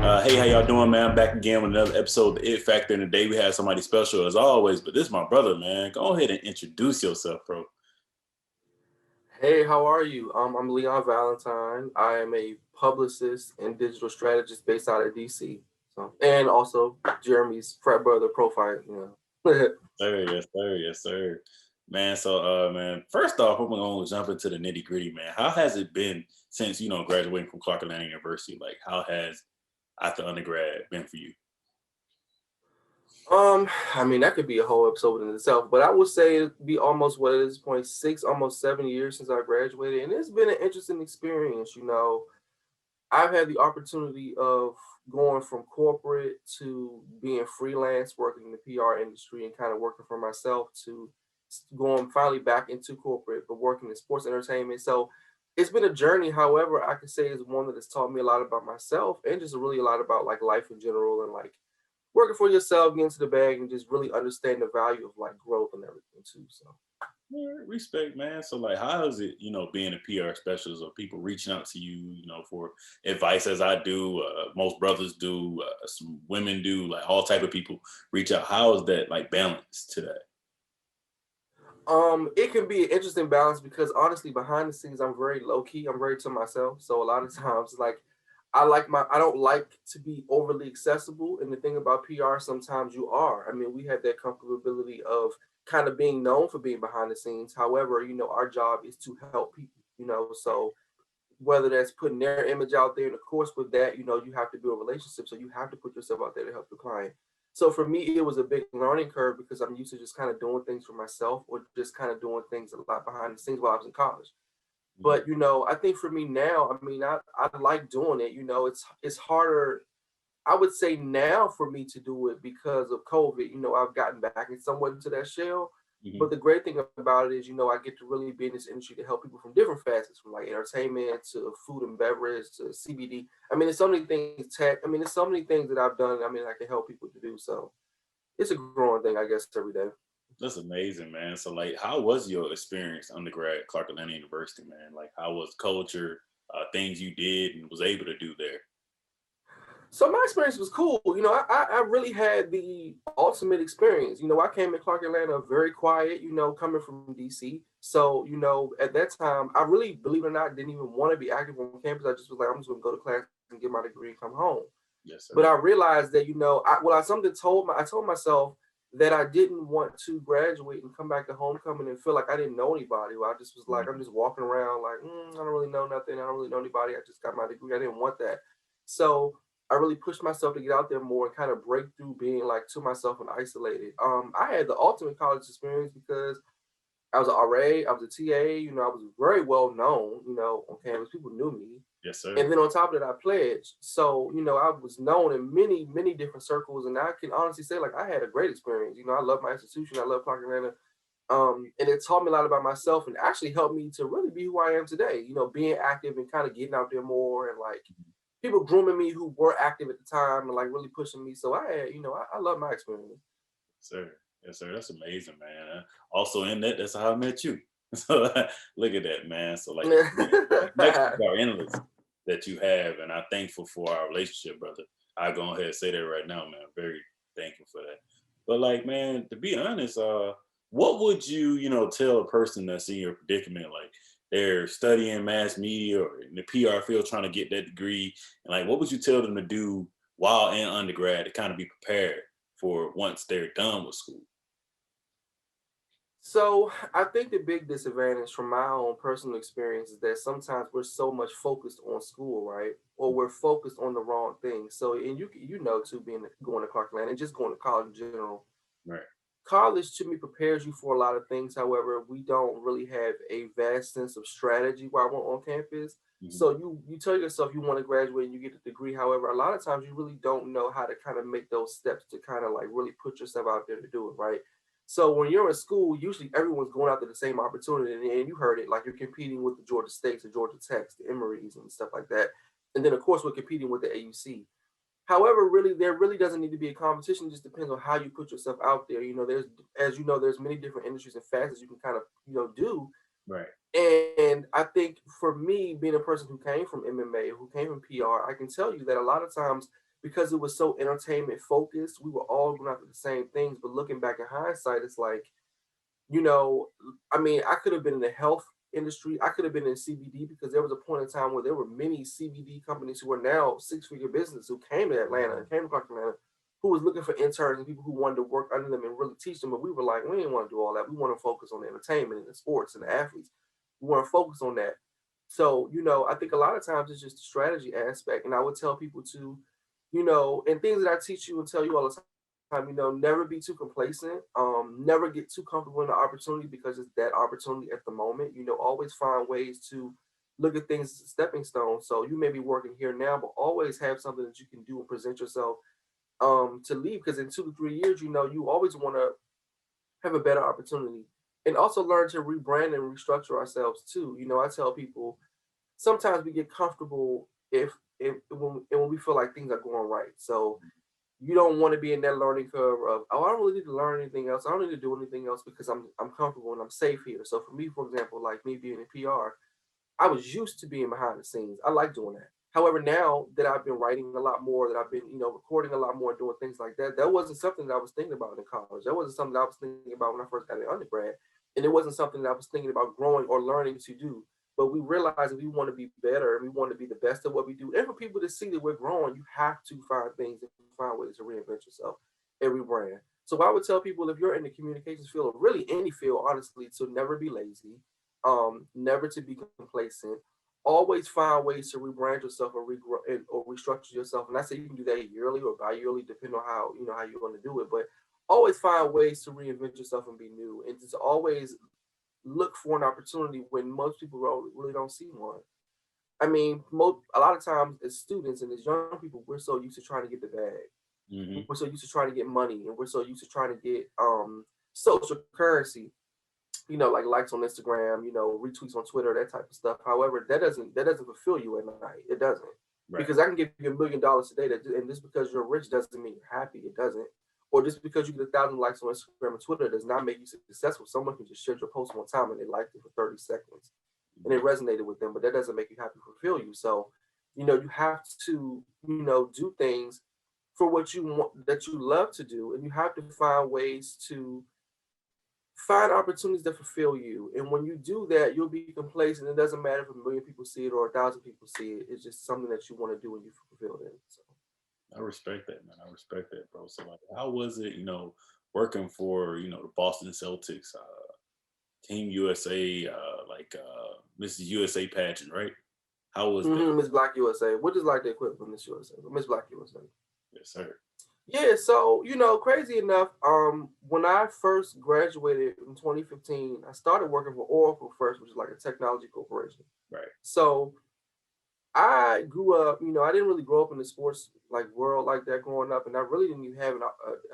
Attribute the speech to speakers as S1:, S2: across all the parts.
S1: Hey, how y'all doing, man? I'm back again with another episode of the It Factor. And today we have somebody special as always, but this is my brother, man. Go ahead and introduce yourself, bro.
S2: Hey, how are you? I'm Leon Valentine. I am a publicist and digital strategist based out of DC. So, and also Jeremy's frat brother profile.
S1: Sir, yes, sir, yes, sir. Man, man, first off, we're gonna jump into the nitty gritty, man. How has it been since graduating from Clark Atlanta University? Like, how has after undergrad been for you?
S2: I mean that could be a whole episode in itself, but I would say it'd be almost what at this point 6, almost 7 years since I graduated, and it's been an interesting experience. I've had the opportunity of going from corporate to being freelance, working in the PR industry and kind of working for myself to going finally back into corporate, but working in sports entertainment. So it's been a journey. However, I could say it's one that has taught me a lot about myself and just really a lot about like life in general and like working for yourself, getting to the bag and just really understand the value of like growth and everything too. So
S1: Yeah, respect, man. So, like, how is it, being a PR specialist or people reaching out to you, for advice as I do, most brothers do, some women do, like all type of people reach out. How is that like balance to that?
S2: it can be an interesting balance because honestly, behind the scenes, I'm very low key. I'm very to myself. So a lot of times, like I don't like to be overly accessible. And the thing about PR, sometimes you are. I mean, we have that comfortability of kind of being known for being behind the scenes. However, our job is to help people. So whether that's putting their image out there, and of course with that, you have to build relationships. So you have to put yourself out there to help the client. So for me, it was a big learning curve because I'm used to just kind of doing things for myself or just kind of doing things a lot behind the scenes while I was in college.
S1: Mhm.
S2: But I think for me now, I mean, I like doing it. It's harder. I would say now for me to do it because of COVID. I've gotten back in somewhat into that shell.
S1: Mhm.
S2: But the great thing about it is, I get to really be in this industry to help people from different facets, from like entertainment to food and beverage to CBD. I mean, there's so many things, tech. I mean, there's so many things that I've done. I mean, I can help people to do. So it's a growing thing, I guess, every day.
S1: That's amazing, man. So, like, how was your experience undergrad at Clark Atlanta University, man? Like, how was culture, things you did and was able to do there?
S2: So my experience was cool. I really had the ultimate experience. I came to Clark Atlanta very quiet, coming from DC. So, at that time, I really, believe it or not, didn't even want to be active on campus. I just was like, I'm just going to go to class and get my degree and come home.
S1: Yes,
S2: But
S1: sir.
S2: I realized that, I told myself that I didn't want to graduate and come back to homecoming and feel like I didn't know anybody. I just was like, I'm
S1: Mhm.
S2: just walking around like, I don't really know nothing. I don't really know anybody. I just got my degree. I didn't want that. So I really pushed myself to get out there more and kind of break through being like to myself and isolated. I had the ultimate college experience because I was an RA, I was a TA, I was very well known, on campus. People knew me.
S1: Yes, sir.
S2: And then on top of that, I pledged. So, I was known in many, many different circles. And I can honestly say, like, I had a great experience. I love my institution. I love Clark Atlanta. And it taught me a lot about myself and actually helped me to really be who I am today, being active and kind of getting out there more and like people grooming me who were active at the time and like really pushing me. So I love my experience.
S1: Sir. Yes, sir. That's amazing, man. Also, in that, that's how I met you. So, look at that, man. So, like, the connections are endless that you have, and I'm thankful for our relationship, brother. I go ahead and say that right now, man. Very thankful for that. But, like, man, to be honest, what would you, tell a person that's in your predicament, like they're studying mass media or in the PR field trying to get that degree, and like, what would you tell them to do while in undergrad to kind of be prepared for once they're done with school?
S2: So I think the big disadvantage from my own personal experience is that sometimes we're so much focused on school, right? Or we're focused on the wrong thing. So and you know too, being going to Clark Atlanta and just going to college in general,
S1: Right.
S2: college to me prepares you for a lot of things. However, we don't really have a vast sense of strategy while we're on campus.
S1: Mhm.
S2: So you tell yourself you want to graduate and you get the degree. However, a lot of times you really don't know how to kind of make those steps to kind of like really put yourself out there to do it, right? So when you're in school, usually everyone's going after the same opportunity, and you heard it, like you're competing with the Georgia States, the Georgia Techs, the Emory's, and stuff like that. And then of course we're competing with the AUC. However, really, there really doesn't need to be a competition. It just depends on how you put yourself out there. There's many different industries and facets you can kind of, do.
S1: Right.
S2: And I think for me, being a person who came from MMA, who came from PR, I can tell you that a lot of times because it was so entertainment focused, we were all going after the same things. But looking back in hindsight, it's like, you know, I mean, I could have been in the health industry. I could have been in CBD because there was a point in time where there were many CBD companies who are now six-figure business who came to Atlanta and came to Clark Atlanta, who was looking for interns and people who wanted to work under them and really teach them. But we were like, we didn't want to do all that. We want to focus on the entertainment and the sports and the athletes. We want to focus on that. So, I think a lot of times it's just the strategy aspect. And I would tell people to, and things that I teach you and tell you all the time, never be too complacent. Never get too comfortable in the opportunity because it's that opportunity at the moment. Always find ways to look at things as a stepping stone. So you may be working here now, but always have something that you can do and present yourself to leave. Because in 2 to 3 years, you always want to have a better opportunity. And also learn to rebrand and restructure ourselves too. I tell people sometimes we get comfortable when we feel like things are going right. So you don't want to be in that learning curve of, oh, I don't really need to learn anything else. I don't need to do anything else because I'm comfortable and I'm safe here. So for me, for example, like me being in PR, I was used to being behind the scenes. I like doing that. However, now that I've been writing a lot more, that I've been, recording a lot more, doing things like that, that wasn't something that I was thinking about in college. That wasn't something that I was thinking about when I first got in undergrad. And it wasn't something that I was thinking about growing or learning to do. But we realize that we want to be better and we want to be the best at what we do. And for people to see that we're growing, you have to find things and find ways to reinvent yourself and rebrand. So I would tell people if you're in the communications field or really any field, honestly, to never be lazy, never to be complacent, always find ways to rebrand yourself or regrow or restructure yourself. And I say you can do that yearly or bi-yearly, depending on how you want to do it. But always find ways to reinvent yourself and be new, and just always look for an opportunity when most people really don't see one. I mean, a lot of times as students and as young people, we're so used to trying to get the bag.
S1: Hmm.
S2: We're so used to trying to get money, and we're so used to trying to get social currency, like likes on Instagram, retweets on Twitter, that type of stuff. However, that doesn't fulfill you at night. It doesn't.
S1: Right.
S2: Because I can give you $1 million today, and just because you're rich doesn't mean you're happy. It doesn't. Or just because you get 1,000 likes on Instagram and Twitter does not make you successful. Someone can just share your post one time and they liked it for 30 seconds and it resonated with them, but that doesn't make you happy, fulfill you. So, you have to, do things for what you want, that you love to do, and you have to find ways to find opportunities that fulfill you. And when you do that, you'll be complacent. It doesn't matter if a million people see it or 1,000 people see it. It's just something that you want to do and you fulfill it. So.
S1: I respect that, man. I respect that, bro. So, like, how was it, working for, the Boston Celtics, Team USA, Mrs. USA pageant, right? How was that?
S2: Miss Black USA, which is like the equivalent of Miss USA, Miss Black USA.
S1: Yes, sir.
S2: Yeah, so crazy enough, when I first graduated in 2015, I started working for Oracle first, which is like a technology corporation.
S1: Right.
S2: So I grew up, I didn't really grow up in the sports like world like that growing up, and I really didn't even have an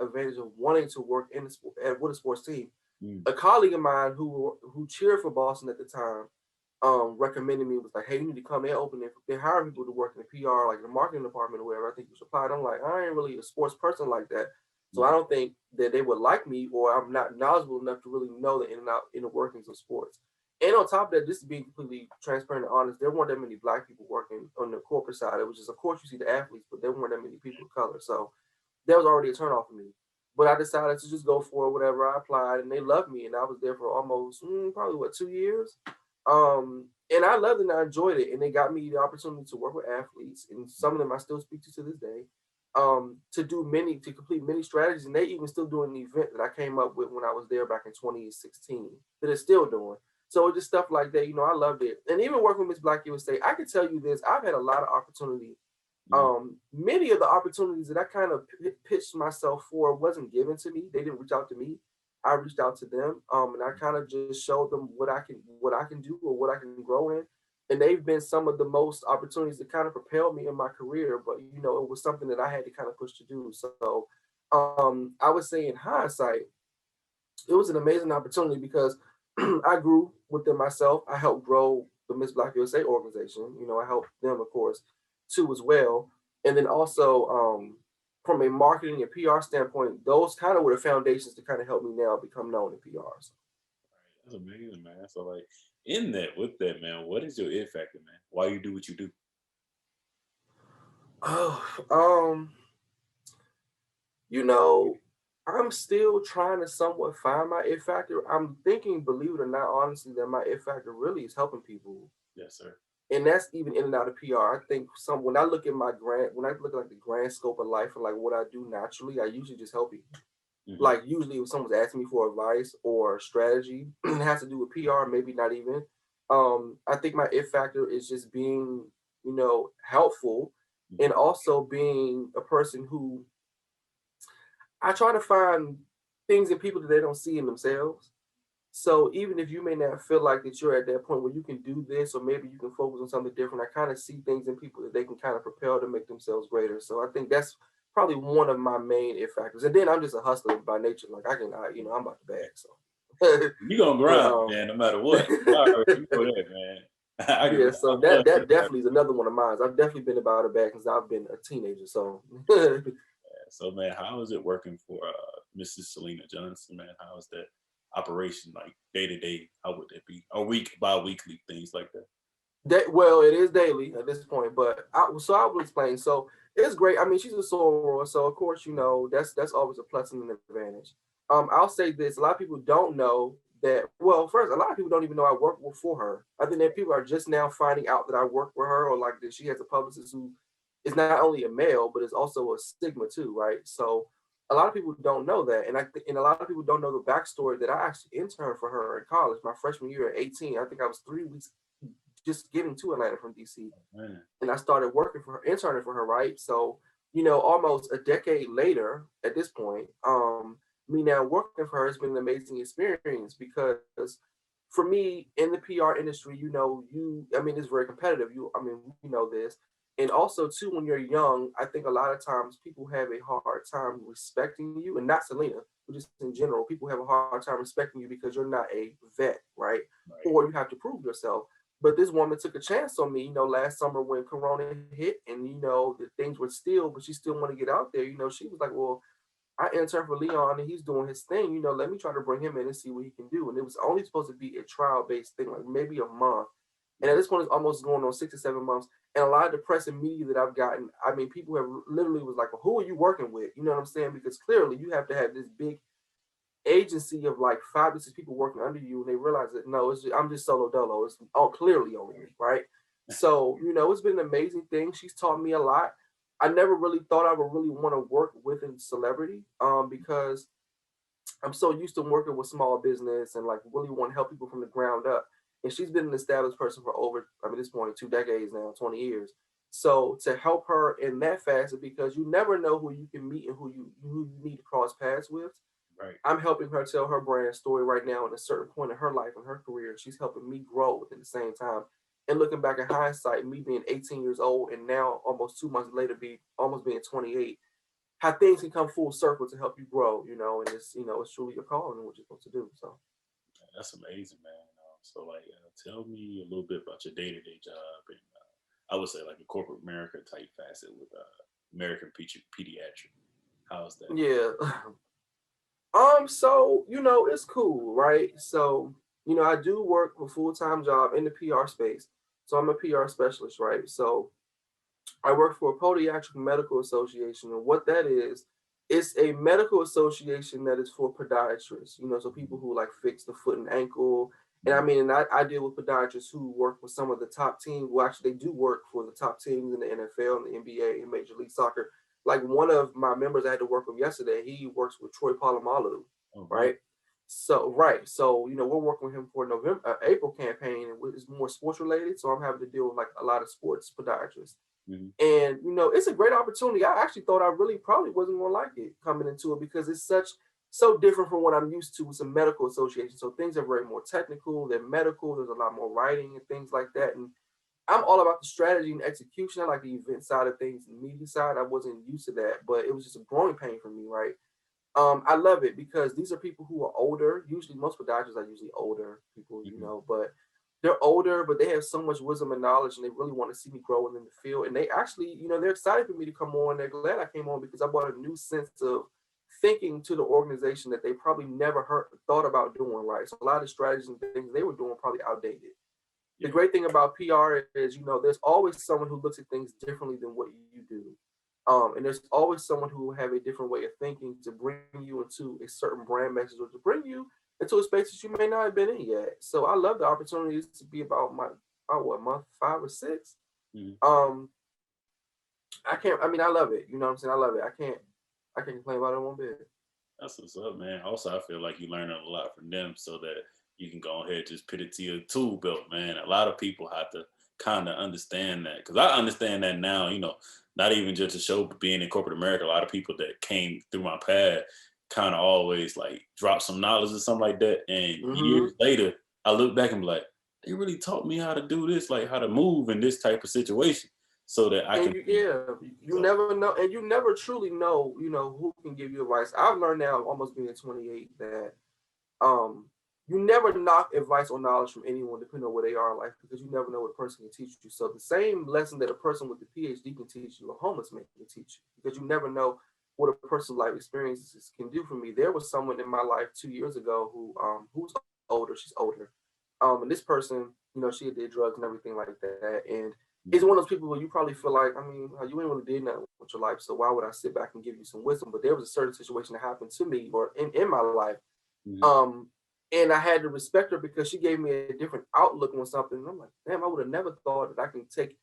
S2: advantage of wanting to work in the sport with a sports team.
S1: Mm.
S2: A colleague of mine who cheered for Boston at the time recommended me, was like, hey, you need to come in, open it. They hire people to work in the PR, like the marketing department or whatever. I think you should apply. And I'm like, I ain't really a sports person like that. So I don't think that they would like me, or I'm not knowledgeable enough to really know the in and out inner workings of sports. And on top of that, just to be completely transparent and honest, there weren't that many black people working on the corporate side. It was just, of course, you see the athletes, but there weren't that many people of color. So that was already a turnoff for me. But I decided to just go for it, whatever. I applied, and they loved me, and I was there for almost probably 2 years. And I loved it and I enjoyed it. And they got me the opportunity to work with athletes, and some of them I still speak to this day, to complete many strategies. And they even still doing the event that I came up with when I was there back in 2016 that they're still doing. So just stuff like that, I loved it. And even working with Miss Black USA, I can tell you this, I've had a lot of opportunity. Many of the opportunities that I kind of pitched myself for wasn't given to me. They didn't reach out to me. I reached out to them, and I kind of just showed them what I can do or what I can grow in. And they've been some of the most opportunities that kind of propelled me in my career. But it was something that I had to kind of push to do. So I would say in hindsight, it was an amazing opportunity because I grew within myself. I helped grow the Miss Black USA organization. I helped them, of course, too, as well. And then also, from a marketing and PR standpoint, those kind of were the foundations to kind of help me now become known in PR. So.
S1: That's amazing, man. So, like, in that, with that, man, what is your it factor, man? Why you do what you do?
S2: Oh, You know, I'm still trying to somewhat find my it factor. I'm thinking, believe it or not, honestly, that my it factor really is helping people.
S1: Yes, sir.
S2: And that's even in and out of PR. I think some when I look at when I look at like the grand scope of life and like what I do naturally, I usually just help people.
S1: Hmm.
S2: Like usually if someone's asking me for advice or strategy, it has to do with PR, maybe not even. I think my it factor is just being, helpful and also being a person who I try to find things in people that they don't see in themselves. So even if you may not feel like that you're at that point where you can do this, or maybe you can focus on something different, I kind of see things in people that they can kind of propel to make themselves greater. So I think that's probably one of my main it factors. And then I'm just a hustler by nature. Like I'm about to bag. So,
S1: You gonna
S2: but
S1: grind, man, no matter what. I already know that, man. I
S2: yeah.
S1: can.
S2: So
S1: I
S2: that
S1: love
S2: that
S1: that.
S2: definitely is another one of mine. I've definitely been about it bag since I've been a teenager. So
S1: So, man, how is it working for Mrs. Selena Johnson, man? How is that operation like day to day? How would that be? Or bi-weekly things like that?
S2: That well, it is daily at this point, but I will explain. So it's great. I mean, she's a soror, so of course, that's always a plus and an advantage. I'll say this: a lot of people don't know that. Well, first, a lot of people don't even know I for her. I think that people are just now finding out that I work for her, or like that she has a publicist who is not only a male, but is also a stigma too, right? So a lot of people don't know that, and a lot of people don't know the backstory that I actually interned for her in college, my freshman year at 18. I think I was 3 weeks just getting to Atlanta from DC,
S1: Man,
S2: and I started working for her, interning for her, right? So, almost a decade later at this point, me now working for her has been an amazing experience because for me in the PR industry, I mean, it's very competitive. I mean, we know this. And also, too, when you're young, I think a lot of times people have a hard time respecting you, and not Selena, but just in general, people have a hard time respecting you because you're not a vet, right?
S1: right.
S2: Or you have to prove yourself. But this woman took a chance on me, last summer when Corona hit and, the things were still, but she still want to get out there. She was like, well, I interned for Leon and he's doing his thing. Let me try to bring him in and see what he can do. And it was only supposed to be a trial based thing, like maybe a month. And at
S1: Mhm.
S2: this point, it's almost going on 6 to 7 months. And a lot of the press and media that I've gotten, I mean, people have literally was like, well, who are you working with? You know what I'm saying? Because clearly you have to have this big agency of like 5 to 6 people working under you, and they realize that no, I'm just solo dolo. It's all clearly only me, right? So it's been an amazing thing. She's taught me a lot. I never really thought I would really want to work with a celebrity, because I'm so used to working with small business and like really want to help people from the ground up. And she's been an established person for over, I mean, this point, 2 decades now, 20 years. So to help her in that facet, because you never know who you can meet and who you need to cross paths with.
S1: Right.
S2: I'm helping her tell her brand story right now at a certain point in her life and her career. She's helping me grow at the same time. And looking back in hindsight, me being 18 years old and now almost 2 months later, be almost being 28, how things can come full circle to help you grow, and it's truly your calling and what you're supposed to do. So
S1: That's amazing, man. So, like, tell me a little bit about your day to day job, and I would say like a corporate America type facet with American pediatric. How's that?
S2: yeah. So it's cool, right? So, I do work a full-time job in the PR space. So I'm a PR specialist, right? So I work for a podiatric medical association, and what that is, it's a medical association that is for podiatrists. So people
S1: Mhm.
S2: who like fix the foot and ankle, and I
S1: Mhm.
S2: mean, and I deal with podiatrists who work with some of the top teams. Well, actually, they do work for the top teams in the NFL and the NBA and Major League Soccer. Like one of my members I had to work with yesterday, he works with Troy Polamalu,
S1: Oh, really?
S2: right? So right, so we're working with him for April campaign, and it's more sports related. So I'm having to deal with like a lot of sports podiatrists.
S1: Mhm.
S2: And it's a great opportunity. I actually thought I really probably wasn't going to like it coming into it because it's so different from what I'm used to with some medical association. So things are very more technical. They're medical. There's a lot more writing and things like that. And I'm all about the strategy and execution. I like the event side of things, the media side. I wasn't used to that, but it was just a growing pain for me, right? I love it because these are people who are older. Usually, most podiatrists are usually older people,
S1: Mhm.
S2: but they're older, but they have so much wisdom and knowledge, and they really want to see me growing in the field. And they actually, they're excited for me to come on. They're glad I came on because I brought a new sense of thinking to the organization that they probably never thought about doing. Right, so a lot of strategies and things they were doing probably outdated. The
S1: Yeah.
S2: great thing about PR is, there's always someone who looks at things differently than what you do. And there's always someone who will have a different way of thinking to bring you into a certain brand message or to bring you into a space that you may not have been in yet. So I love the opportunities to be about what, month 5 or 6.
S1: Mhm.
S2: Um, I mean, I love it. You know what I'm saying? I love it. I can't complain about it one bit.
S1: That's what's up, man. Also, I feel like you learning a lot from them so that you can go ahead and just put it to your tool belt, man. A lot of people have to kind of understand that because I understand that now, not even just to show being in corporate America, a lot of people that came through my path kind of always like drop some knowledge or something like that. And
S2: Hmm.
S1: years later, I look back and be like, they really taught me how to do this, like how to move in this type of situation so that I can
S2: And you,
S1: be.
S2: yeah, you
S1: So,
S2: never know, and you never truly know, who can give you advice. I've learned now, almost being 28, that um, you never knock advice or knowledge from anyone, depending on where they are in life, because you never know what a person can teach you. So the same lesson that a person with a PhD can teach you, a homeless man can teach you, because you never know what a person's life experiences can do for me. There was someone in my life 2 years ago who's older. She's older, and this person, she did drugs and everything like that, and it's one of those people where you probably feel like, I mean, you ain't really did nothing with your life, so why would I sit back and give you some wisdom? But there was a certain situation that happened to me or in my life,
S1: mhm.
S2: um, and I had to respect her because she gave me a different outlook on something. And I'm like, damn, I would have never thought that I can take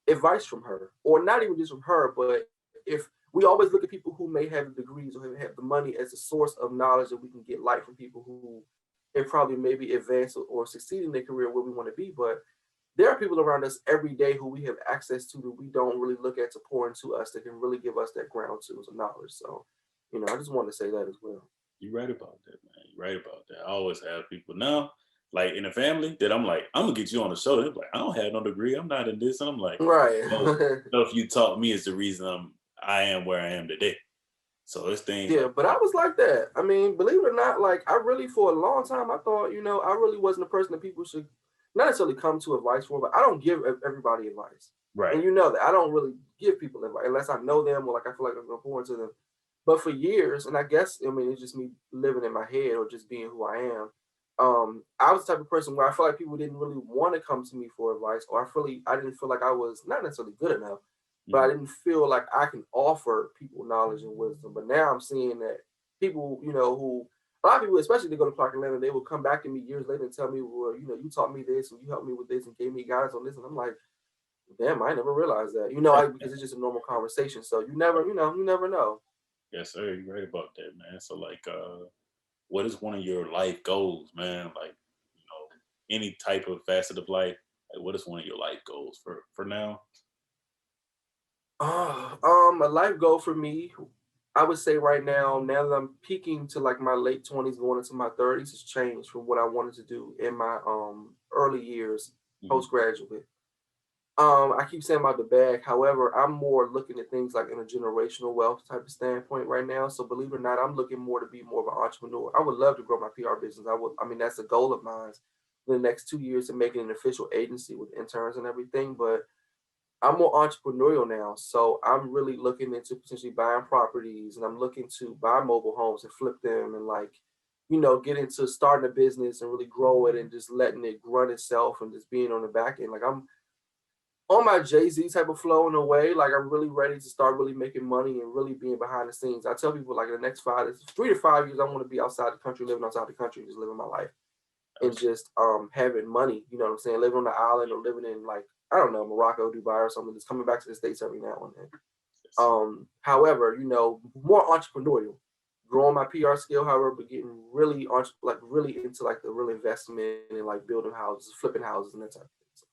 S2: advice from her, or not even just from her, but if we always look at people who may have the degrees or have the money as a source of knowledge that we can get light from people who have probably maybe advanced or succeed in their career where we want to be. But there are people around us every day who we have access to that we don't really look at to pour into us that can really give us that ground tools of knowledge. So, I just wanted to say that as well.
S1: You're right about that, man. You're right about that. I always have people now, like in the family, that I'm like, I'm gonna get you on the show. They're like, I don't have no degree. I'm not in this. And I'm like, no,
S2: Right.
S1: stuff you taught me is the reason I am where I am today. So it's things
S2: Yeah,
S1: like
S2: but I
S1: that.
S2: was like that. I mean, believe it or not, like I really for a long time I thought, I really wasn't a person that people should not necessarily come to advice for, but I don't give everybody advice.
S1: Right.
S2: And you know that I don't really give people advice unless I know them or like I feel like I'm gonna pour into them. But for years, and I guess I mean it's just me living in my head or just being who I am. I was the type of person where I feel like people didn't really want to come to me for advice, or I didn't feel like I was not necessarily good enough, but I
S1: Mhm.
S2: didn't feel like I can offer people knowledge and wisdom. But now I'm seeing that people, who a lot of people, especially they go to Clark Atlanta, they will come back to me years later and tell me, well, you taught me this, and you helped me with this, and gave me guidance on this, and I'm like, damn, I never realized that, because it's just a normal conversation. So you never know.
S1: Yes, sir. You're right about that, man. So like, what is one of your life goals, man? Like, any type of facet of life. Like, what is one of your life goals for now?
S2: A life goal for me, I would say right now that I'm peaking to like my late 20s, going into my 30s, has changed from what I wanted to do in my early years
S1: Mhm.
S2: postgraduate. I keep saying about the bag. However, I'm more looking at things like in a generational wealth type of standpoint right now. So believe it or not, I'm looking more to be more of an entrepreneur. I would love to grow my PR business. I mean, that's a goal of mine in the next 2 years to make it an official agency with interns and everything. But I'm more entrepreneurial now. So I'm really looking into potentially buying properties, and I'm looking to buy mobile homes and flip them and like, get into starting a business and really grow it and just letting it run itself and just being on the back end. Like I'm on my Jay-Z type of flow in a way. Like I'm really ready to start really making money and really being behind the scenes. I tell people like in the next 3 to 5 years, I want to be outside the country, living outside the country, just living my life and just having money, you know what I'm saying? Living on the island or living in like, I don't know, Morocco, Dubai or something, just coming back to the States every now and then. However, more entrepreneurial, growing my PR skill, however, but getting really like really into like the real investment and like building houses, flipping houses and that type of thing. So,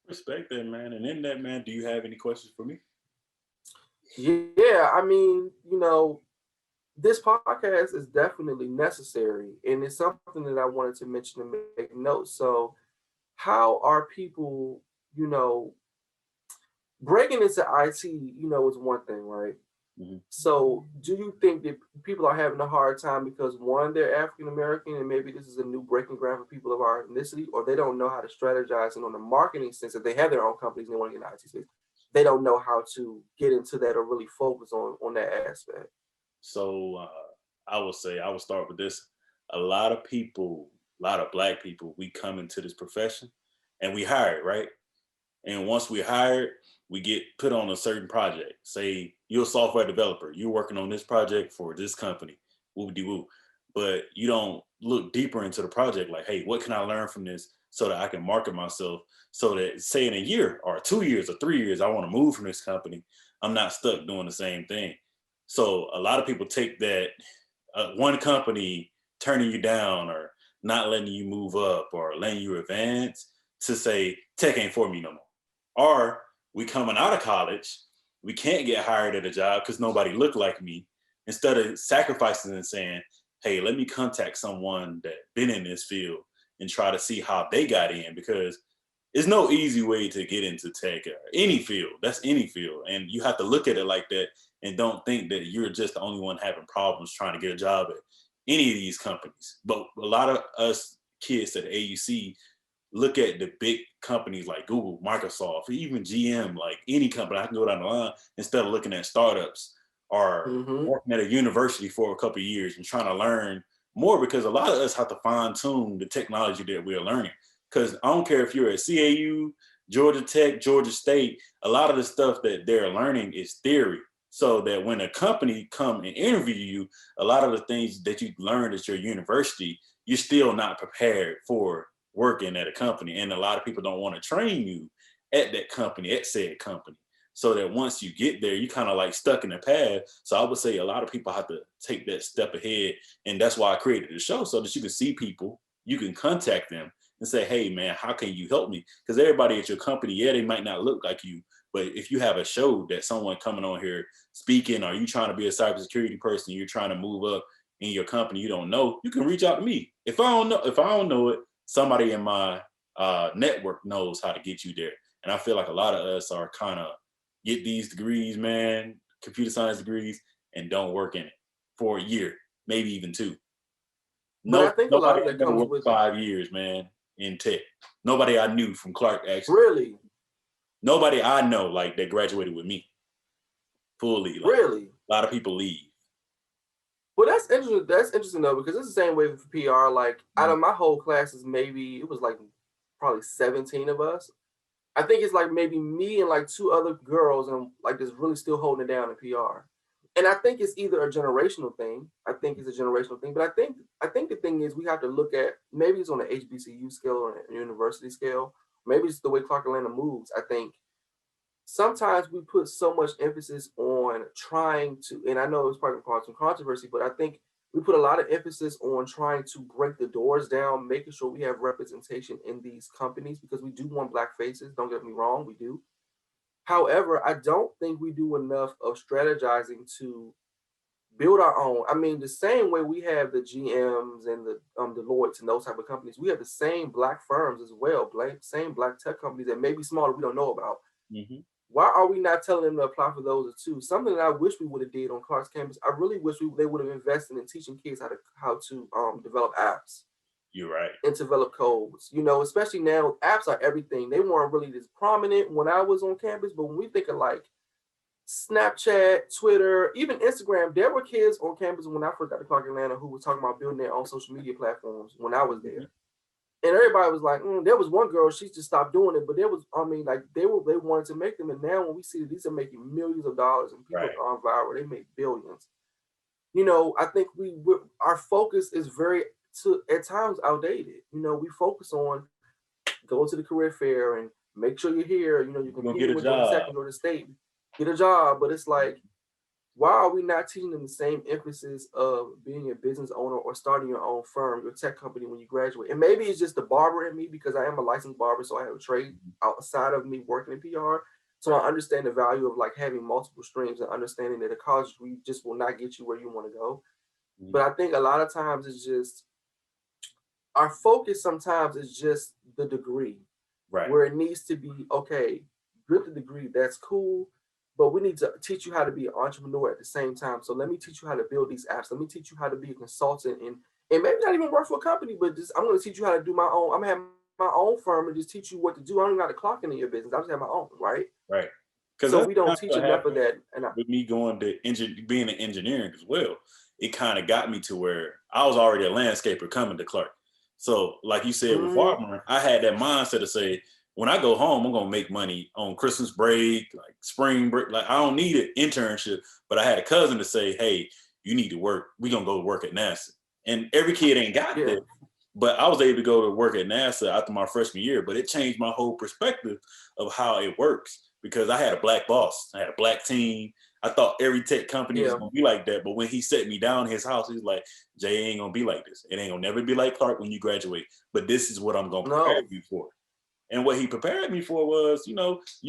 S1: Respect that, man. And in that, man, do you have any questions for me?
S2: yeah, I mean, this podcast is definitely necessary, and it's something that I wanted to mention and make notes. So, how are people, you know, breaking into IT, is one thing, right?
S1: Mhm.
S2: So, do you think that people are having a hard time because one, they're African American, and maybe this is a new breaking ground for people of our ethnicity, or they don't know how to strategize, and on the marketing sense, if they have their own companies and they want to get in the IT space, they don't know how to get into that or really focus on that aspect.
S1: So I will say I will start with this. A lot of people, a lot of black people, we come into this profession and we hire, right? And once we're hired, we get put on a certain project. Say you're a software developer. You're working on this project for this company, woo-de-woo. But you don't look deeper into the project like, hey, what can I learn from this so that I can market myself so that say in a year or 2 years or 3 years, I want to move from this company. I'm not stuck doing the same thing. So a lot of people take that one company turning you down or not letting you move up or letting you advance to say tech ain't for me no more. Or we coming out of college, we can't get hired at a job because nobody looked like me. Instead of sacrificing and saying, hey, let me contact someone that been in this field and try to see how they got in, because there's no easy way to get into tech or any field. That's any field. And you have to look at it like that and don't think that you're just the only one having problems trying to get a job at any of these companies. But a lot of us kids at AUC look at the big companies like Google, Microsoft, even GM, like any company, I can go down the line instead of looking at startups or working at a university for a couple of years and trying to learn more, because a lot of us have to fine tune the technology that we're learning. Because I don't care if you're at CAU, Georgia Tech, Georgia State, a lot of the stuff that they're learning is theory. So that when a company come and interview you, a lot of the things that you learned at your university, you're still not prepared for working at a company. And a lot of people don't want to train you at that company, at said company. So that once you get there, you kind of like stuck in the past. So I would say a lot of people have to take that step ahead. And that's why I created the show, so that you can see people, you can contact them and say, hey man, how can you help me? Because everybody at your company, yeah, they might not look like you, but if you have a show that someone coming on here speaking, or you trying to be a cybersecurity person, you're trying to move up in your company, you don't know, you can reach out to me. If I don't know it, somebody in my network knows how to get you there. And I feel like a lot of us are kind of get these degrees, man, computer science degrees, and don't work in it for a year, maybe even 2.
S2: But I
S1: No,
S2: think a lot
S1: nobody
S2: of that
S1: ever
S2: comes
S1: worked
S2: with
S1: 5 years, man, in tech. Nobody I knew from Clark, actually.
S2: really,
S1: Nobody I know like that graduated with me fully. Like
S2: really.
S1: a lot of people leave.
S2: Well, that's interesting. That's interesting though, because it's the same way for PR. Like out of my whole classes, maybe it was like probably 17 of us. I think it's like maybe me and like 2 other girls, and like just really still holding it down in PR. And I think it's either a generational thing. I think it's a generational thing, but I think the thing is we have to look at, maybe it's on an HBCU scale or a university scale. Maybe it's the way Clark Atlanta moves. I think sometimes we put so much emphasis on trying to, and I know it's probably caused some controversy, but I think we put a lot of emphasis on trying to break the doors down, making sure we have representation in these companies, because we do want Black faces. Don't get me wrong, we do. However, I don't think we do enough of strategizing to build our own. I mean, the same way we have the GMs and the Deloittes and those type of companies, we have the same Black firms as well, same Black tech companies that may be smaller we don't know about.
S1: Mm-hmm.
S2: Why are we not telling them to apply for those too? Something that I wish we would have did on Clark's campus. I really wish they would have invested in teaching kids how to develop apps.
S1: You're right.
S2: And develop codes. You know, especially now, apps are everything. They weren't really this prominent when I was on campus, but when we think of like Snapchat, Twitter, even Instagram, there were kids on campus when I first got to Clark Atlanta who were talking about building their own social media platforms when I was there. And everybody was like, there was one girl, she just stopped doing it. But there was, I mean, like they wanted to make them. And now when we see that these are making millions of dollars and people are on viral, they make billions. You know, I think our focus is very, at times, outdated. You know, we focus on going to the career fair and make sure you're here. You know, you can
S1: get a
S2: with
S1: job,
S2: Tech and go to state, get a job. But it's like, why are we not teaching them the same emphasis of being a business owner or starting your own firm, your tech company when you graduate? And maybe it's just the barber in me, because I am a licensed barber, so I have a trade outside of me working in PR. So I understand the value of like having multiple streams and understanding that a college degree just will not get you where you want to go. But I think a lot of times it's just our focus sometimes is just the degree, where it needs to be, okay, get the degree, that's cool, but we need to teach you how to be an entrepreneur at the same time. So let me teach you how to build these apps. Let me teach you how to be a consultant and maybe not even work for a company, but just I'm going to teach you how to do my own. I'm going to have my own firm and just teach you what to do. I don't even got to clock into your business. I just have my own, right?
S1: Right. Because
S2: so we don't teach enough of that. And
S1: with me going to being an engineering as well, it kind of got me to where I was already a landscaper coming to Clark. So like you said, with farming, I had that mindset to say, when I go home, I'm gonna make money on Christmas break, like spring break. Like I don't need an internship, but I had a cousin to say, hey, you need to work. We gonna go to work at NASA. And every kid ain't got
S2: Yeah.
S1: that. But I was able to go to work at NASA after my freshman year, but it changed my whole perspective of how it works because I had a black boss, I had a black team. I thought every tech company was
S2: Yeah.
S1: gonna be like that, but when he set me down in his house, he's like, "Jay ain't gonna be like this. It ain't gonna never be like Clark when you graduate. But this is what I'm gonna prepare
S2: No.
S1: you for." And what he prepared me for was, you're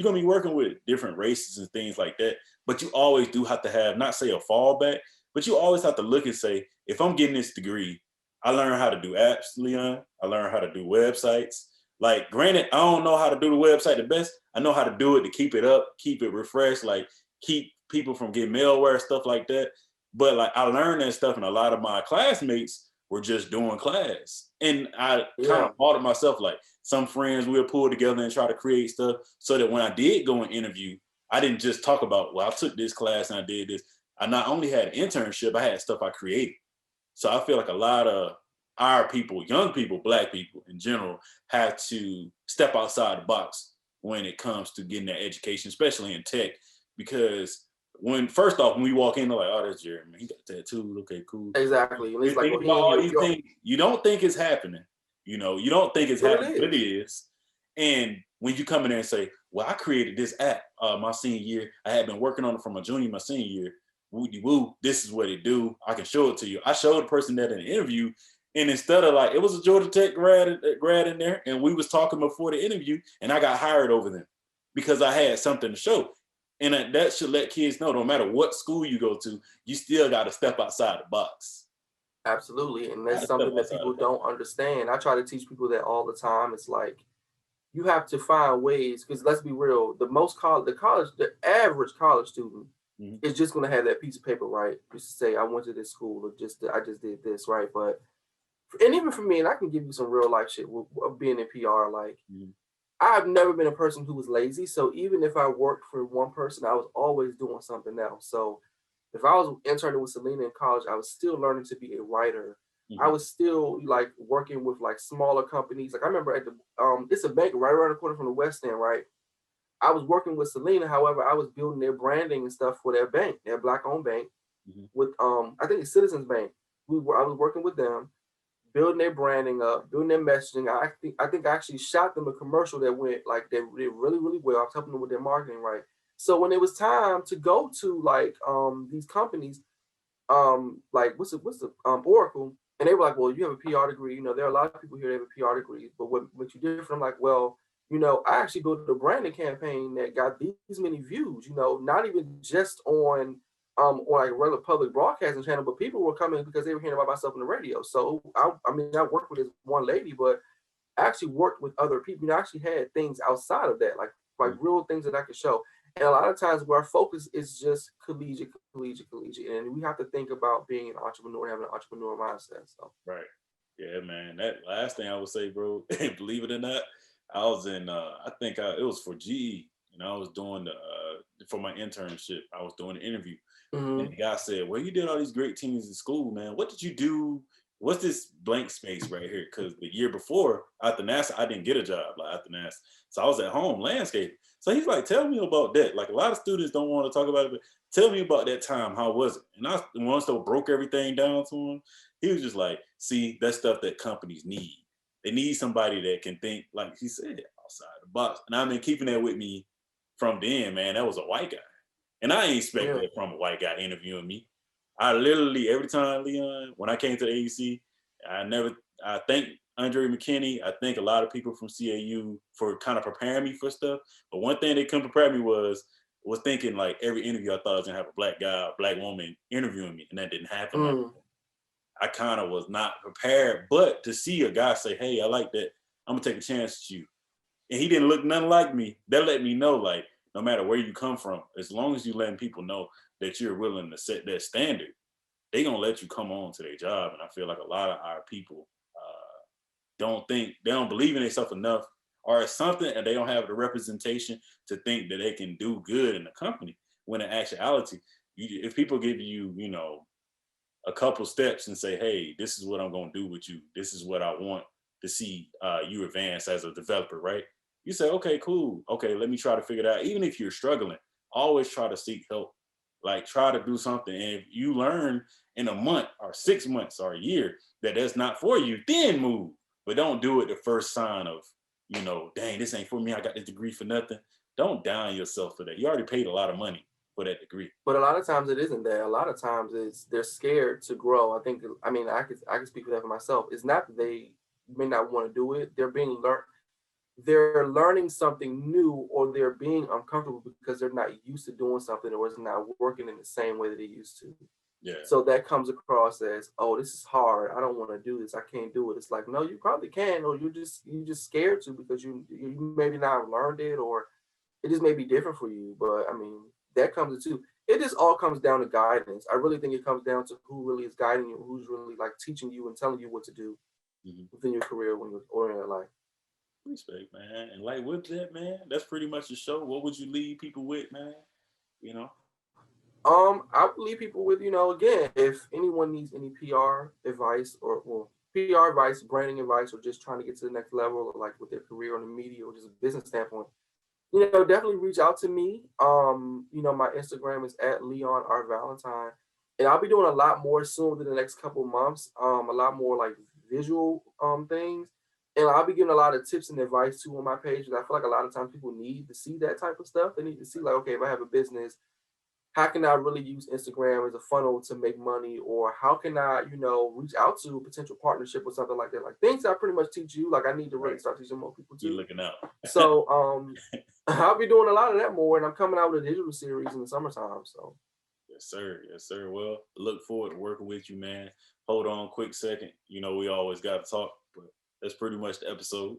S1: gonna be working with different races and things like that. But you always do have to have, not say a fallback, but you always have to look and say, if I'm getting this degree, I learned how to do apps, Leon. I learned how to do websites. Like, granted, I don't know how to do the website the best. I know how to do it to keep it up, keep it refreshed, like keep people from getting malware, stuff like that. But like I learned that stuff, and a lot of my classmates were just doing class. And I kind
S2: Yeah.
S1: of thought to myself, like, some friends we'll pull together and try to create stuff so that when I did go and interview, I didn't just talk about, well, I took this class and I did this. I not only had an internship, I had stuff I created. So I feel like a lot of our people, young people, black people in general, have to step outside the box when it comes to getting that education, especially in tech, because when first off, when we walk in, they're like, "Oh, that's Jerry, man. He got a tattoo. Okay, cool."
S2: Exactly. And
S1: You're
S2: it's like, well,
S1: thinking
S2: he
S1: about
S2: ain't
S1: all
S2: here.
S1: these things. You don't think it's happening. You don't think it's
S2: But it
S1: happening, but it
S2: is.
S1: is. And when you come in there and say, "Well, I created this app my senior year. I had been working on it from my junior, my senior year. Woody woo, this is what it do. I can show it to you." I showed the person that in the interview, and instead of like, it was a Georgia Tech grad in there, and we was talking before the interview, and I got hired over them because I had something to show. And that should let kids know, no matter what school you go to, you still got to step outside the box.
S2: Absolutely. And
S1: Got
S2: that's
S1: to step
S2: something that
S1: outside the
S2: people
S1: box.
S2: don't understand. I try to teach people that all the time. It's like you have to find ways, because let's be real, the average college student
S1: Mhm.
S2: is just gonna have that piece of paper, right? Just to say I went to this school or I just did this, right? But and even for me, and I can give you some real life shit with being in PR, like
S1: Mhm.
S2: I've never been a person who was lazy. So even if I worked for one person, I was always doing something else. So if I was interning with Selena in college, I was still learning to be a writer. I
S1: Mhm.
S2: was still like working with like smaller companies. Like I remember at the it's a bank right around the corner from the West End, right? I was working with Selena. However, I was building their branding and stuff for their bank, their black owned bank
S1: Mhm.
S2: with I think it's Citizens Bank. I was working with them, building their branding up, building their messaging. I think I actually shot them a commercial that went like they did really, really well. I was helping them with their marketing, right? So when it was time to go to like these companies, like what's the Oracle, and they were like, well, you have a PR degree. You know, there are a lot of people here that have a PR degree, but what you different? I'm like, well, you know, I actually built a branding campaign that got these many views. You know, not even just on like a regular public broadcasting channel, but people were coming because they were hearing about myself on the radio. So I mean, I worked with this one lady, but I actually worked with other people. You know, I actually had things outside of that, like
S1: Mhm.
S2: real things that I could show. And a lot of times where our focus is just collegiate. And we have to think about being an entrepreneur, having an entrepreneur mindset. So
S1: Right. Yeah, man. That last thing I would say, bro, and believe it or not, I was in I think it was for GE, and I was doing the for my internship, I was doing an interview. And
S2: mm-hmm.
S1: the guy said, "Well, you did all these great things in school, man. What did you do? What's this blank space right here?" Because the year before after NASA, I didn't get a job like after NASA, so I was at home landscaping. So he's like, "Tell me about that." Like a lot of students don't want to talk about it, but tell me about that time. How was it? And I once I broke everything down to him, he was just like, "See, that's stuff that companies need. They need somebody that can think, like he said, outside the box." And I've been keeping that with me from then, man. That was a white guy. And I ain't expect
S2: Yeah.
S1: that from a white guy interviewing me. I literally every time, Leon, when I came to the AEC, I thank Andre McKinney. I thank a lot of people from CAU for kind of preparing me for stuff. But one thing they couldn't prepare me was thinking like every interview I thought I was gonna have a black guy, a black woman interviewing me, and that didn't happen.
S2: Mm.
S1: I kind of was not prepared. But to see a guy say, "Hey, I like that. I'm gonna take a chance at you," and he didn't look nothing like me, that let me know, like, no matter where you come from, as long as you letting people know that you're willing to set that standard, they gonna let you come on to their job. And I feel like a lot of our people they don't believe in themselves enough, or it's something, and they don't have the representation to think that they can do good in the company. When in actuality, if people give you, a couple steps and say, "Hey, this is what I'm gonna do with you. This is what I want to see you advance as a developer," right? You say, okay, cool. Okay, let me try to figure it out. Even if you're struggling, always try to seek help. Like try to do something. And if you learn in a month or 6 months or a year that that's not for you, then move. But don't do it the first sign of, dang, this ain't for me. I got this degree for nothing. Don't down yourself for that. You already paid a lot of money for that degree.
S2: But a lot of times it isn't that. A lot of times it's they're scared to grow. I mean, I can speak for that for myself. It's not that they may not want to do it. They're learning something new, or they're being uncomfortable because they're not used to doing something, or it's not working in the same way that they used to.
S1: Yeah.
S2: So that comes across as, oh, this is hard. I don't want to do this. I can't do it. It's like, no, you probably can, or you just scared to because you maybe not learned it, or it just may be different for you. But I mean, that comes to it. Just all comes down to guidance. I really think it comes down to who really is guiding you, who's really like teaching you and telling you what to do
S1: Mhm.
S2: within your career when you're or in your life.
S1: Respect, man. And like with that, man, that's pretty much the show. What would you leave people with, man? You know?
S2: I would leave people with, again, if anyone needs any PR advice or well, PR advice, branding advice, or just trying to get to the next level, or like with their career on the media or just a business standpoint, definitely reach out to me. My Instagram is at Leon R. Valentine. And I'll be doing a lot more soon within the next couple of months. A lot more like visual things. And I'll be giving a lot of tips and advice too on my page. And I feel like a lot of times people need to see that type of stuff. They need to see like, okay, if I have a business, how can I really use Instagram as a funnel to make money? Or how can I, reach out to a potential partnership or something like that? Like things I pretty much teach you, like I need to really
S1: Right.
S2: start teaching more people
S1: Be
S2: too.
S1: looking out.
S2: So I'll be doing a lot of that more, and I'm coming out with a digital series in the summertime. So
S1: Yes, sir. Yes, sir. Well, look forward to working with you, man. Hold on quick second. We always got to talk, but that's pretty much the episode.